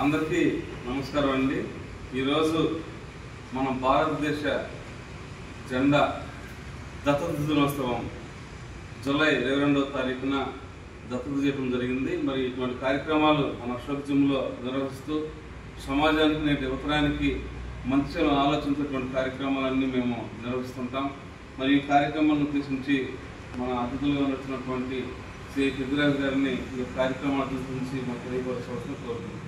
అందరికీ నమస్కారం అండి. ఈరోజు మన భారతదేశ జెండా దత్తత దినోత్సవం జూలై 22వ తారీఖున దత్తత చేయడం జరిగింది. మరి ఇటువంటి కార్యక్రమాలు మన అశోక్ జిమ్లో నిర్వహిస్తూ సమాజానికి నేటి యువతరానికి మంచిగా ఆలోచించేటువంటి కార్యక్రమాలన్నీ మేము నిర్వహిస్తుంటాం. మరి ఈ కార్యక్రమాలను ఉద్దేశించి మన అతిథులుగా వచ్చినటువంటి శ్రీ పెద్దిరాజు గారిని ఈ కార్యక్రమాల గురించి మాకు తెలియపరచవలసిన కోరుకుంటున్నాము.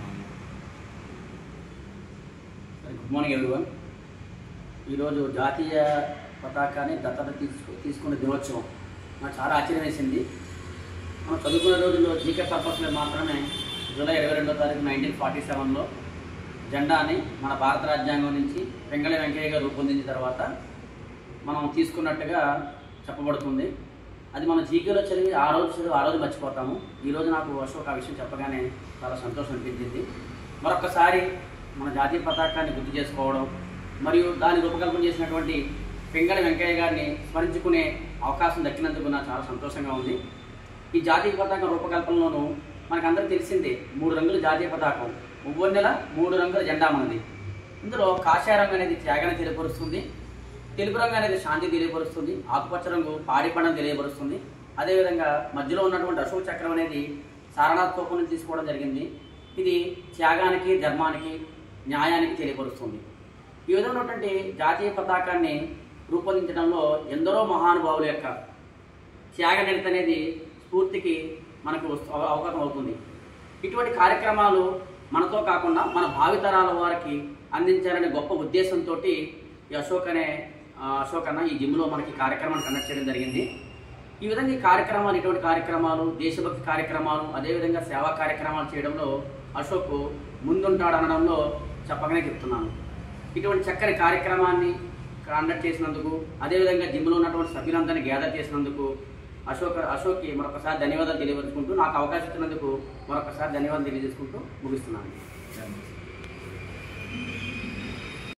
Good morning everyone. ఈరోజు జాతీయ పతాకాన్ని దత్తత తీసుకునే దినోత్సవం నాకు చాలా ఆశ్చర్యం వేసింది. మనం చదువుకునే రోజుల్లో జీకే పర్పస్ మీద మాత్రమే జూలై 22వ తారీఖు 1947లో జెండాని మన భారత రాజ్యాంగం నుంచి వెంగళ వెంకయ్య గారు రూపొందించిన తర్వాత మనం తీసుకున్నట్టుగా చెప్పబడుతుంది. అది మనం జీకేలో చదివి ఆ రోజు మర్చిపోతాము. ఈరోజు నాకు అశోక్ ఆ విషయం చెప్పగానే చాలా సంతోషం అనిపించింది. మరొకసారి మన జాతీయ పతాకాన్ని గుర్తు చేసుకోవడం మరియు దాన్ని రూపకల్పన చేసినటువంటి వెంగళ వెంకయ్య గారిని స్మరించుకునే అవకాశం దక్కినందుకు నాకు చాలా సంతోషంగా ఉంది. ఈ జాతీయ పతాకం రూపకల్పనలోనూ మనకందరికీ తెలిసిందే 3 రంగుల జాతీయ పతాకం, ఒవ్వొరు నెల 3 రంగుల జెండా మనది. ఇందులో కాషాయ రంగు అనేది త్యాగాన్ని తెలియపరుస్తుంది, తెలుపు రంగు అనేది శాంతి తెలియపరుస్తుంది, ఆకుపచ్చ రంగు పాడి పంటను తెలియపరుస్తుంది. అదేవిధంగా మధ్యలో ఉన్నటువంటి అశోక చక్రం అనేది సారనాథ్ తోపు నుంచి తీసుకోవడం జరిగింది. ఇది త్యాగానికి, ధర్మానికి, న్యాయానికి తెలియపరుస్తుంది. ఈ విధమైనటువంటి జాతీయ పతాకాన్ని రూపొందించడంలో ఎందరో మహానుభావుల యొక్క త్యాగ నిరత అనేది స్ఫూర్తికి మనకు అవకాశం అవుతుంది. ఇటువంటి కార్యక్రమాలు మనతో కాకుండా మన భావితరాల వారికి అందించాలనే గొప్ప ఉద్దేశంతో ఈ అశోక్ అన్న ఈ జిమ్లో మనకి కార్యక్రమాన్ని కండక్ట్ చేయడం జరిగింది. ఈ విధంగా ఈ కార్యక్రమాలు, ఇటువంటి కార్యక్రమాలు, దేశభక్తి కార్యక్రమాలు, అదేవిధంగా సేవా కార్యక్రమాలు చేయడంలో అశోక్ ముందుంటాడనడంలో చెప్పగానే చెప్తున్నాను. ఇటువంటి చక్కని కార్యక్రమాన్ని కండక్ట్ చేసినందుకు, అదేవిధంగా జిమ్లో ఉన్నటువంటి సభ్యులందరినీ గ్యాదర్ చేసినందుకు అశోక్కి మరొకసారి ధన్యవాదాలు తెలియజేసుకుంటూ, నాకు అవకాశం ఇచ్చినందుకు మరొకసారి ధన్యవాదాలు తెలియజేసుకుంటూ ముగిస్తున్నాను.